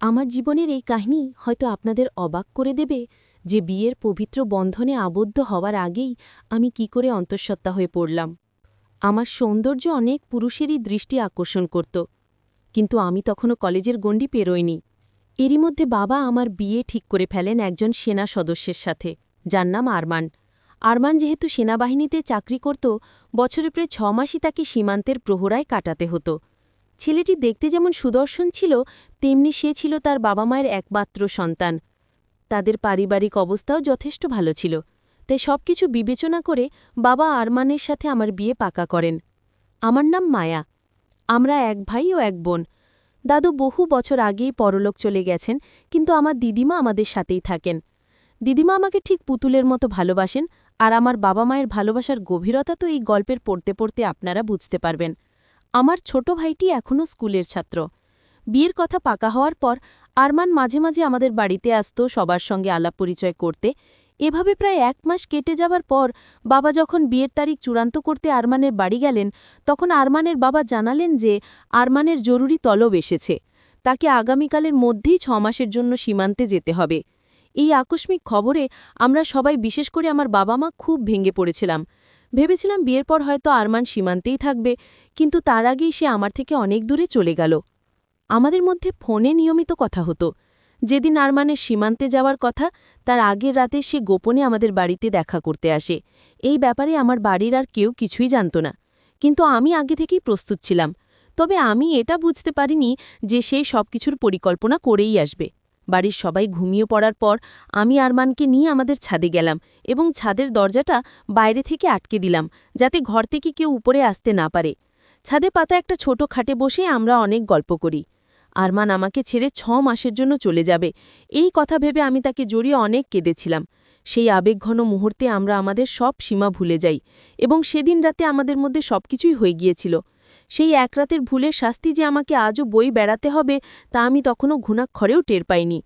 আমার জীবনের এই কাহিনী হয়তো আপনাদের অবাক করে দেবে যে বিয়ের পবিত্র বন্ধনে আবদ্ধ হওয়ার আগেই আমি কি করে অন্তঃসত্ত্বা হয়ে পড়লাম। আমার সৌন্দর্য অনেক পুরুষেরই দৃষ্টি আকর্ষণ করত, কিন্তু আমি তখনও কলেজের গণ্ডি পেরোইনি। এরই মধ্যে বাবা আমার বিয়ে ঠিক করে ফেলেন একজন সেনা সদস্যের সাথে, যার নাম আরমান। আরমান যেহেতু সেনাবাহিনীতে চাকরি করত, বছরে প্রায় 6 মাসই তাকে সীমান্তের প্রহরায় কাটাতে হতো। ছেলেটি দেখতে যেমন সুদর্শন ছিল, তেমনি সে ছিল তার বাবা মায়ের একমাত্র সন্তান। তাদের পারিবারিক অবস্থাও যথেষ্ট ভালো ছিল, তাই সবকিছু বিবেচনা করে বাবা আরমানের সাথে আমার বিয়ে পাকা করেন। আমার নাম মায়া। আমরা এক ভাই ও এক বোন। দাদু বহু বছর আগেই পরলোক চলে গেছেন, কিন্তু আমার দিদিমা আমাদের সাথেই থাকেন। দিদিমা আমাকে ঠিক পুতুলের মতো ভালোবাসেন, আর আমার বাবা মায়ের ভালোবাসার গভীরতা তো এই গল্পের পড়তে পড়তে আপনারা বুঝতে পারবেন। আমার ছোট ভাইটি এখনও স্কুলের ছাত্র। বিয়ের কথা পাকা হওয়ার পর আরমান মাঝে মাঝে আমাদের বাড়িতে আসত সবার সঙ্গে আলাপ পরিচয় করতে। এভাবে প্রায় 1 মাস কেটে যাবার পর বাবা যখন বিয়ের তারিখ চূড়ান্ত করতে আরমানের বাড়ি গেলেন, তখন আরমানের বাবা জানালেন যে আরমানের জরুরি তলব এসেছে, তাকে আগামীকালের মধ্যেই 6 মাসের জন্য সীমান্তে যেতে হবে। এই আকস্মিক খবরে আমরা সবাই, বিশেষ করে আমার বাবা মা, খুব ভেঙে পড়েছিলাম। ভেবেছিলাম বিয়ের পর হয়তো আরমান সীমান্তেই থাকবে, কিন্তু তার আগেই সে আমার থেকে অনেক দূরে চলে গেল। আমাদের মধ্যে ফোনে নিয়মিত কথা হতো। যেদিন আরমানের সীমান্তে যাওয়ার কথা, তার আগের রাতে সে গোপনে আমাদের বাড়িতে দেখা করতে আসে। এই ব্যাপারে আমার বাড়ির আর কেউ কিছুই জানত না, কিন্তু আমি আগে থেকেই প্রস্তুত ছিলাম। তবে আমি এটা বুঝতে পারিনি যে সে সবকিছুর পরিকল্পনা করেই আসবে। বাড়ির সবাই ঘুমিয়ে পড়ার পর আমি আরমানকে নিয়ে আমাদের ছাদে গেলাম এবং ছাদের দরজাটা বাইরে থেকে আটকে দিলাম, যাতে ঘর থেকে কেউ উপরে আসতে না পারে। ছাদে পাতা একটা ছোট খাটে বসে আমরা অনেক গল্প করি। আরমান আমাকে ছেড়ে 6 মাসের জন্য চলে যাবে, এই কথা ভেবে আমি তাকে জড়িয়ে অনেক কেঁদেছিলাম। সেই আবেগঘন মুহূর্তে আমরা আমাদের সব সীমা ভুলে যাই, এবং সেদিন রাতে আমাদের মধ্যে সবকিছুই হয়ে গিয়েছিল। সেই এক রাতের ভুলের শাস্তি যে আমাকে আজও বই বেড়াতে হবে, তা আমি তখনও ঘুণাক্ষরেও টের পাইনি।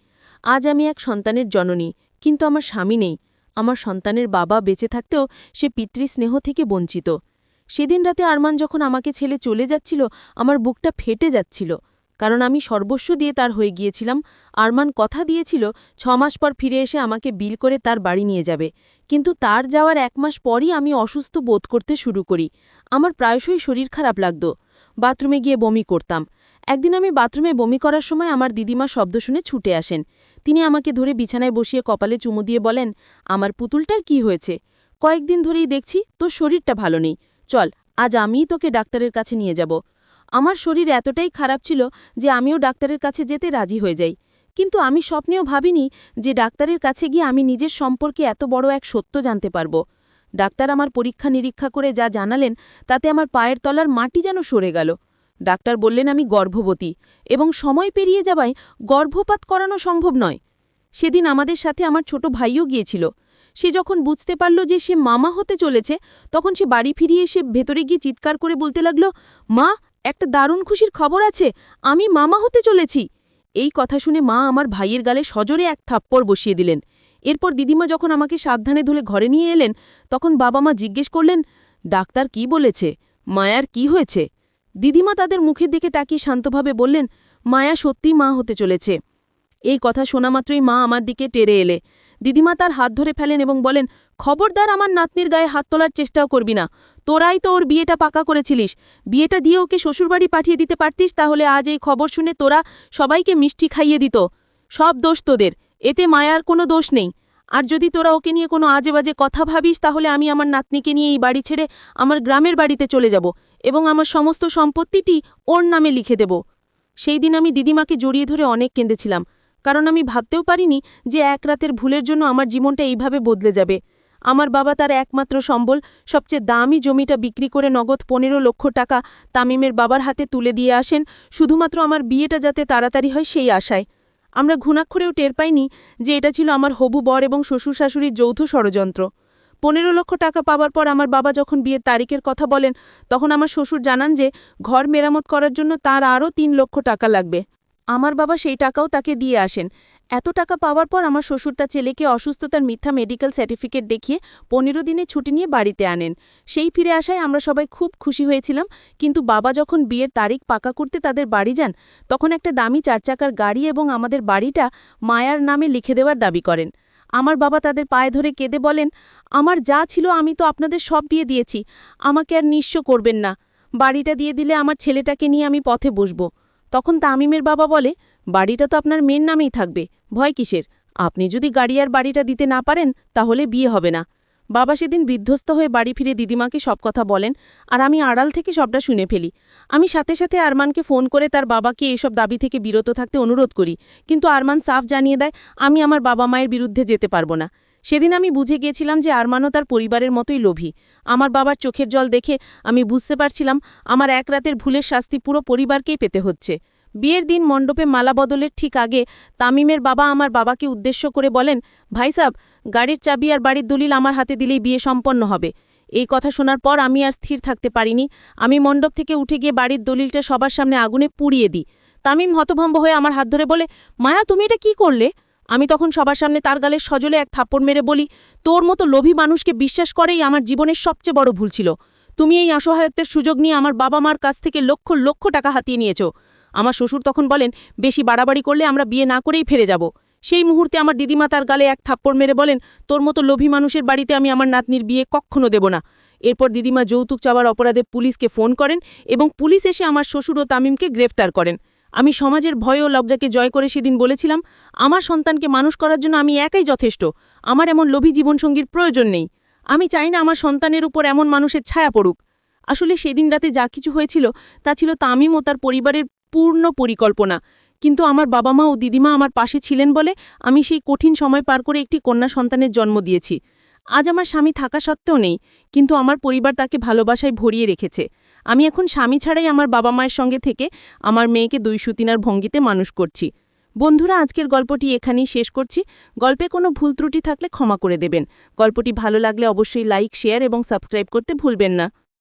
আজ আমি এক সন্তানের জননী, কিন্তু আমার স্বামী নেই। আমার সন্তানের বাবা বেঁচে থাকতেও সে পিতৃস্নেহ থেকে বঞ্চিত। সেদিন রাতে আরমান যখন আমাকে ছেড়ে চলে যাচ্ছিল, আমার বুকটা ফেটে যাচ্ছিল, কারণ আমি সর্বস্ব দিয়ে তার হয়ে গিয়েছিলাম। আরমান কথা দিয়েছিল 6 মাস পর ফিরে এসে আমাকে বিল করে তার বাড়ি নিয়ে যাবে, কিন্তু তার যাওয়ার 1 মাস পরই আমি অসুস্থ বোধ করতে শুরু করি। আমার প্রায়শই শরীর খারাপ লাগত, বাথরুমে গিয়ে বমি করতাম। একদিন আমি বাথরুমে বমি করার সময় আমার দিদিমা শব্দ শুনে ছুটে আসেন। তিনি আমাকে ধরে বিছানায় বসিয়ে কপালে চুমু দিয়ে বলেন, আমার পুতুলটার কি হয়েছে? কয়েকদিন ধরেই দেখছি তোর শরীরটা ভালো নেই, চল আজ আমিই তোকে ডাক্তারের কাছে নিয়ে যাব। আমার শরীর এতটাই খারাপ ছিল যে আমিও ডাক্তারের কাছে যেতে রাজি হয়ে যাই, কিন্তু আমি স্বপ্নেও ভাবিনি যে ডাক্তারের কাছে গিয়ে আমি নিজের সম্পর্কে এত বড় এক সত্য জানতে পারব। ডাক্তার আমার পরীক্ষা নিরীক্ষা করে যা জানালেন, তাতে আমার পায়ের তলার মাটি যেন সরে গেল। ডাক্তার বললেন আমি গর্ভবতী, এবং সময় পেরিয়ে যাওয়ায় গর্ভপাত করানো সম্ভব নয়। সেদিন আমাদের সাথে আমার ছোট ভাইও গিয়েছিল। সে যখন বুঝতে পারল যে সে মামা হতে চলেছে, তখন সে বাড়ি ফিরিয়ে এসে ভেতরে গিয়ে চিৎকার করে বলতে লাগল, মা, একটা দারুণ খুশির খবর আছে, আমি মামা হতে চলেছি। এই কথা শুনে মা আমার ভাইয়ের গালে সজোরে এক থাপ্পড় বসিয়ে দিলেন। এরপর দিদিমা যখন আমাকে সাবধানে ধরে ঘরে নিয়ে এলেন, তখন বাবা মা জিজ্ঞেস করলেন, ডাক্তার কি বলেছে, মায়ার কি হয়েছে? দিদিমা তাদের মুখের দিকে তাকিয়ে শান্তভাবে বললেন, মায়া সত্যিই মা হতে চলেছে। এই কথা শোনা মাত্রই মা আমার দিকে টেরে এলে। দিদিমা তার হাত ধরে ফেলেন এবং বলেন, খবরদার আমার নাতনির গায়ে হাত তোলার চেষ্টাও করবি না। তোরাই তো ওর বিয়েটা পাকা করেছিলিস। বিয়েটা দিয়ে ওকে শ্বশুরবাড়ি পাঠিয়ে দিতে পারতিস, তাহলে আজ এই খবর শুনে তোরা সবাইকে মিষ্টি খাইয়ে দিত। সব দোষ তোদের, এতে মায়ার কোনো দোষ নেই। আর যদি তোরা ওকে নিয়ে কোনো আজে বাজে কথা ভাবিস, তাহলে আমি আমার নাতনিকে নিয়ে এই বাড়ি ছেড়ে আমার গ্রামের বাড়িতে চলে যাব এবং আমার সমস্ত সম্পত্তিটি ওর নামে লিখে দেব। সেই দিন আমি দিদিমাকে জড়িয়ে ধরে অনেক কেঁদেছিলাম, কারণ আমি ভাবতেও পারিনি যে এক রাতের ভুলের জন্য আমার জীবনটা এইভাবে বদলে যাবে। আমার বাবা তার একমাত্র সম্বল, সবচেয়ে দামি জমিটা বিক্রি করে নগদ 15 লক্ষ টাকা তামিমের বাবার হাতে তুলে দিয়ে আসেন, শুধুমাত্র আমার বিয়েটা যাতে তাড়াতাড়ি হয় সেই আশায়। আমরা ঘুণাক্ষরেও টের পাইনি যে এটা ছিল আমার হবু বর এবং শ্বশুর শাশুড়ির যৌথ ষড়যন্ত্র। 15 লক্ষ টাকা পাওয়ার পর আমার বাবা যখন বিয়ের তারিখের কথা বলেন, তখন আমার শ্বশুর জানান যে ঘর মেরামত করার জন্য তার আরও 3 লক্ষ টাকা লাগবে। আমার বাবা সেই টাকাও তাকে দিয়ে আসেন। এত টাকা পাওয়ার পর আমার শ্বশুর তার ছেলেকে অসুস্থতার মিথ্যা মেডিকেল সার্টিফিকেট দেখিয়ে 15 দিনের ছুটি নিয়ে বাড়িতে আনেন। সেই ফিরে আসায় আমরা সবাই খুব খুশি হয়েছিলাম, কিন্তু বাবা যখন বিয়ের তারিখ পাকা করতে তাদের বাড়ি যান, তখন একটা দামি 4 চাকার গাড়ি এবং আমাদের বাড়িটা মায়ার নামে লিখে দেওয়ার দাবি করেন। আমার বাবা তাদের পায়ে ধরে কেঁদে বলেন, আমার যা ছিল আমি তো আপনাদের সব বিয়ে দিয়েছি, আমাকে আর নিঃস্ব করবেন না। বাড়িটা দিয়ে দিলে আমার ছেলেটাকে নিয়ে আমি পথে বসব। তখন তামিমের বাবা বলে, বাড়িটা তো আপনার মেয়ের নামেই থাকবে, ভয় কিসের? আপনি যদি গাড়ি আর বাড়িটা দিতে না পারেন তাহলে বিয়ে হবে না। বাবা সেদিন বিধ্বস্ত হয়ে বাড়ি ফিরে দিদিমাকে সব কথা বলেন, আর আমি আড়াল থেকে সবটা শুনে ফেলি। আমি সাথে সাথে আরমানকে ফোন করে তার বাবাকে এসব দাবি থেকে বিরত থাকতে অনুরোধ করি, কিন্তু আরমান সাফ জানিয়ে দেয় আমি আমার বাবা মায়ের বিরুদ্ধে যেতে পারবো না। সেদিন আমি বুঝে গিয়েছিলাম যে আরমানও তার পরিবারের মতোই লোভী। আমার বাবার চোখের জল দেখে আমি বুঝতে পারছিলাম আমার এক রাতের ভুলের শাস্তি পুরো পরিবারকেই পেতে হচ্ছে। বিয়ের দিন মণ্ডপে মালা বদলের ঠিক আগে তামিমের বাবা আমার বাবাকে উদ্দেশ্য করে বলেন, ভাই সাব, গাড়ির চাবি আর বাড়ির দলিল আমার হাতে দিলেই বিয়ে সম্পন্ন হবে। এই কথা শোনার পর আমি আর স্থির থাকতে পারিনি। আমি মণ্ডপ থেকে উঠে গিয়ে বাড়ির দলিলটা সবার সামনে আগুনে পুড়িয়ে দিই। তামিম হতভম্ব হয়ে আমার হাত ধরে বলে, মায়া, তুমি এটা কি করলে? আমি তখন সবার সামনে তার গালে সজলে এক থাপ্পড় মেরে বলি, তোর মতো লোভী মানুষকে বিশ্বাস করেই আমার জীবনের সবচেয়ে বড় ভুল ছিল। তুমি এই অসহায়ত্বের সুযোগ নিয়ে আমার বাবা মার কাছ থেকে লক্ষ লক্ষ টাকা হাতিয়ে নিয়েছ। আমার শ্বশুর তখন বলেন, বেশি বাড়াবাড়ি করলে আমরা বিয়ে না করেই ফিরে যাব। সেই মুহূর্তে আমার দিদিমা তার গালে এক থাপ্পড় মেরে বলেন, তোর মতো লোভী মানুষের বাড়িতে আমি আমার নাতনির বিয়ে কখনো দেব না। এরপর দিদিমা যৌতুক চাওয়ার অপরাধে পুলিশকে ফোন করেন এবং পুলিশ এসে আমার শ্বশুর ও তামিমকে গ্রেফতার করেন। আমি সমাজের ভয় ও লজ্জাকে জয় করে সেদিন বলেছিলাম, আমার সন্তানকে মানুষ করার জন্য আমি একাই যথেষ্ট। আমার এমন লোভী জীবনসঙ্গীর প্রয়োজন নেই। আমি চাই না আমার সন্তানের উপর এমন মানুষের ছায়া পড়ুক। আসলে সেদিন রাতে যা কিছু হয়েছিল তা ছিল তামিম ও তার পরিবারের পূর্ণ পরিকল্পনা, কিন্তু আমার বাবা মা ও দিদিমা আমার পাশে ছিলেন বলে আমি সেই কঠিন সময় পার করে একটি কন্যা সন্তানের জন্ম দিয়েছি। আজ আমার স্বামী থাকা সত্ত্বেও নেই, কিন্তু আমার পরিবার তাকে ভালোবাসায় ভরিয়ে রেখেছে। আমি এখন স্বামী ছাড়াই আমার বাবা মায়ের সঙ্গে থেকে আমার মেয়েকে দুই সুতিনার ভঙ্গিতে মানুষ করছি। বন্ধুরা, আজকের গল্পটি এখানেই শেষ করছি। গল্পে কোনো ভুল ত্রুটি থাকলে ক্ষমা করে দেবেন। গল্পটি ভালো লাগলে অবশ্যই লাইক, শেয়ার এবং সাবস্ক্রাইব করতে ভুলবেন না।